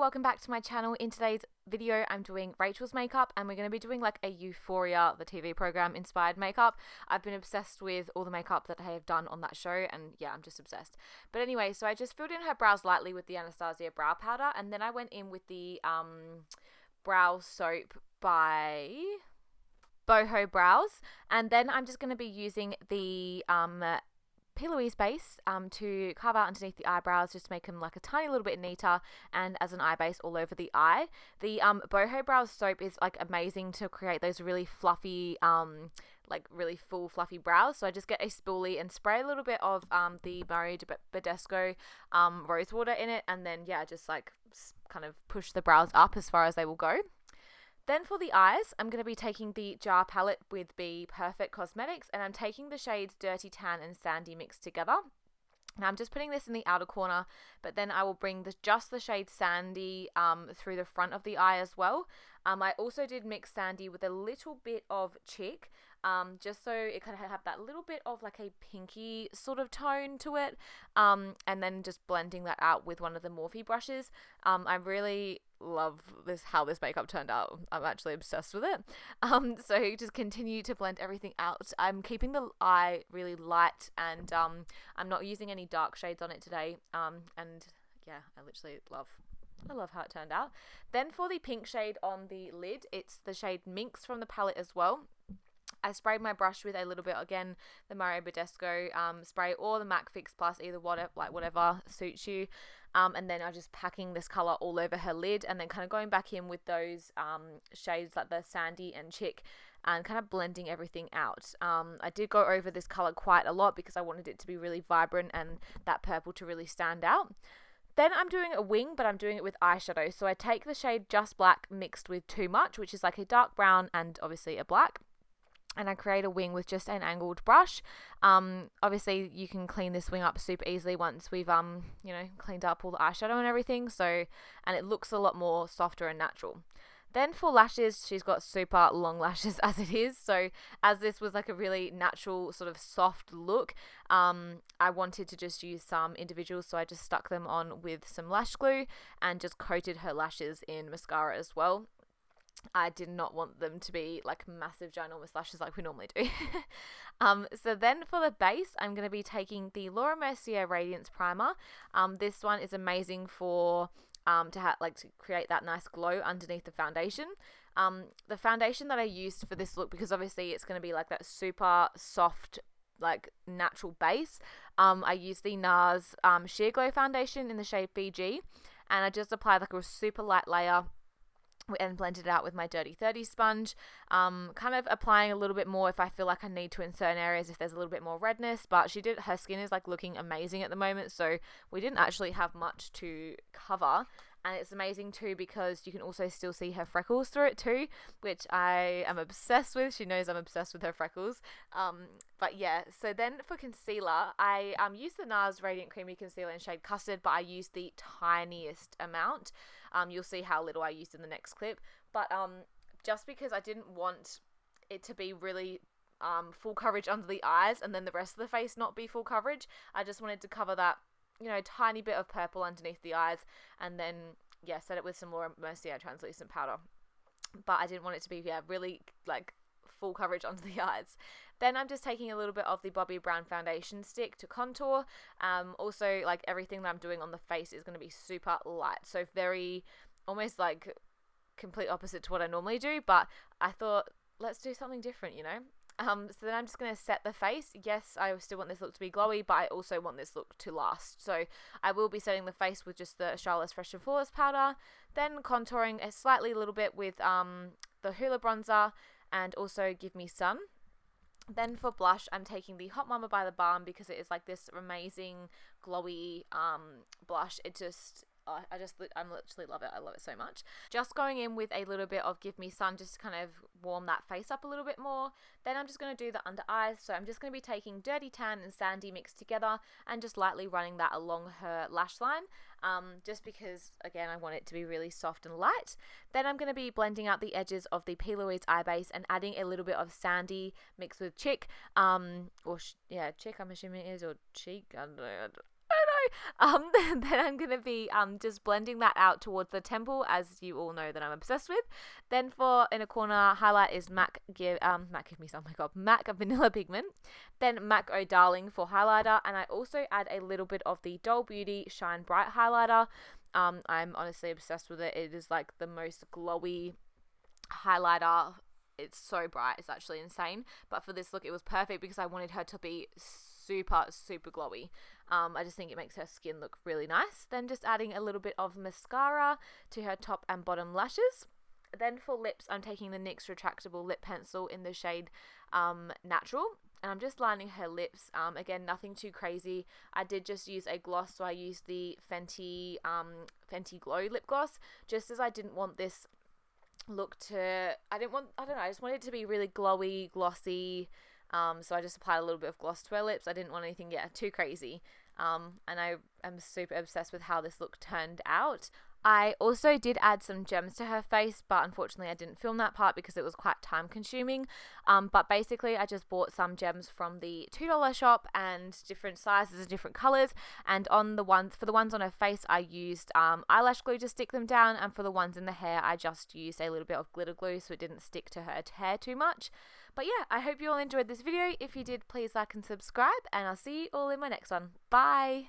welcome back to my channel. In today's video I'm doing Rachel's makeup and we're going to be doing like a Euphoria, the TV program, inspired makeup. I've been obsessed with all the makeup that I have done on that show and yeah, I'm just obsessed. But anyway, so I just filled in her brows lightly with the Anastasia brow powder and then I went in with the brow soap by Boho Brows, and then I'm just going to be using the P. Louise base to carve out underneath the eyebrows, just to make them like a tiny little bit neater, and as an eye base all over the eye. The Boho Brows soap is like amazing to create those really fluffy, like really full fluffy brows. So I just get a spoolie and spray a little bit of the Mario Badescu rose water in it, and then yeah, just like kind of push the brows up as far as they will go. Then for the eyes, I'm going to be taking the Jar palette with Be Perfect Cosmetics, and I'm taking the shades Dirty Tan and Sandy mixed together. Now I'm just putting this in the outer corner, but then I will bring just the shade Sandy through the front of the eye as well. I also did mix Sandy with a little bit of Chick, just so it kind of have that little bit of like a pinky sort of tone to it, and then just blending that out with one of the Morphe brushes. I really love how this makeup turned out. I'm actually obsessed with it. So just continue to blend everything out. I'm keeping the eye really light, and I'm not using any dark shades on it today. And yeah, I love how it turned out. Then for the pink shade on the lid, it's the shade Minx from the palette as well. I sprayed my brush with a little bit, again, the Mario Badescu spray or the MAC Fix Plus, either whatever suits you. And then I'm just packing this colour all over her lid, and then kind of going back in with those shades like the Sandy and Chick, and kind of blending everything out. I did go over this colour quite a lot because I wanted it to be really vibrant and that purple to really stand out. Then I'm doing a wing, but I'm doing it with eyeshadow. So I take the shade Just Black mixed with Too Much, which is like a dark brown and obviously a black. And I create a wing with just an angled brush. Obviously you can clean this wing up super easily once we've cleaned up all the eyeshadow and everything. And it looks a lot more softer and natural. Then for lashes, she's got super long lashes as it is. So as this was like a really natural sort of soft look, I wanted to just use some individuals. So I just stuck them on with some lash glue and just coated her lashes in mascara as well. I did not want them to be like massive ginormous lashes like we normally do. So then for the base, I'm going to be taking the Laura Mercier Radiance Primer. This one is amazing for to create that nice glow underneath the foundation. The foundation that I used for this look, because obviously it's going to be like that super soft, like natural base, I used the NARS Sheer Glow foundation in the shade BG, and I just applied like a super light layer and blended it out with my Dirty 30 sponge, kind of applying a little bit more if I feel like I need to in certain areas if there's a little bit more redness. But her skin is like looking amazing at the moment, so we didn't actually have much to cover. And it's amazing too because you can also still see her freckles through it too, which I am obsessed with. She knows I'm obsessed with her freckles. But yeah, so then for concealer, I used the NARS Radiant Creamy Concealer in shade Custard, but I used the tiniest amount. You'll see how little I used in the next clip. But just because I didn't want it to be really full coverage under the eyes and then the rest of the face not be full coverage, I just wanted to cover that, tiny bit of purple underneath the eyes, and then yeah, set it with some Laura Mercier translucent powder. But I didn't want it to be really like full coverage under the eyes. Then I'm just taking a little bit of the Bobbi Brown foundation stick to contour. Also, like everything that I'm doing on the face is going to be super light, so very almost like complete opposite to what I normally do, but I thought let's do something different, So then I'm just going to set the face. Yes, I still want this look to be glowy, but I also want this look to last. So I will be setting the face with just the Charlotte's Fresh and Flawless powder, then contouring a little bit with the Hoola bronzer and also Give Me Sun. Then for blush, I'm taking the Hot Mama by the Balm because it is like this amazing glowy blush. I literally love it. I love it so much. Just going in with a little bit of Give Me Sun just to kind of warm that face up a little bit more. Then I'm just going to do the under eyes. So I'm just going to be taking Dirty Tan and Sandy mixed together and just lightly running that along her lash line. Just because, again, I want it to be really soft and light. Then I'm going to be blending out the edges of the P. Louise eye base and adding a little bit of Sandy mixed with Chick. Chick I'm assuming it is, or Cheek. I don't know. then I'm going to be just blending that out towards the temple, as you all know that I'm obsessed with. Then for inner corner highlight is MAC Give Me Some, oh my god, MAC Vanilla Pigment. Then MAC Oh Darling for highlighter, and I also add a little bit of the Doll Beauty Shine Bright highlighter. I'm honestly obsessed with it. It is like the most glowy highlighter. It's so bright, it's actually insane. But for this look, it was perfect because I wanted her to be super glowy. I just think it makes her skin look really nice. Then just adding a little bit of mascara to her top and bottom lashes. Then for lips, I'm taking the NYX retractable lip pencil in the shade Natural, and I'm just lining her lips. Again, nothing too crazy. I did just use a gloss, so I used the Fenty Glow lip gloss, just as I didn't want this look to, I just wanted it to be really glowy, glossy. So I just applied a little bit of gloss to her lips. I didn't want anything too crazy. And I am super obsessed with how this look turned out. I also did add some gems to her face, but unfortunately I didn't film that part because it was quite time consuming. But basically I just bought some gems from the $2 shop and different sizes and different colors. And for the ones on her face, I used eyelash glue to stick them down. And for the ones in the hair, I just used a little bit of glitter glue so it didn't stick to her hair too much. But yeah, I hope you all enjoyed this video. If you did, please like and subscribe, and I'll see you all in my next one. Bye!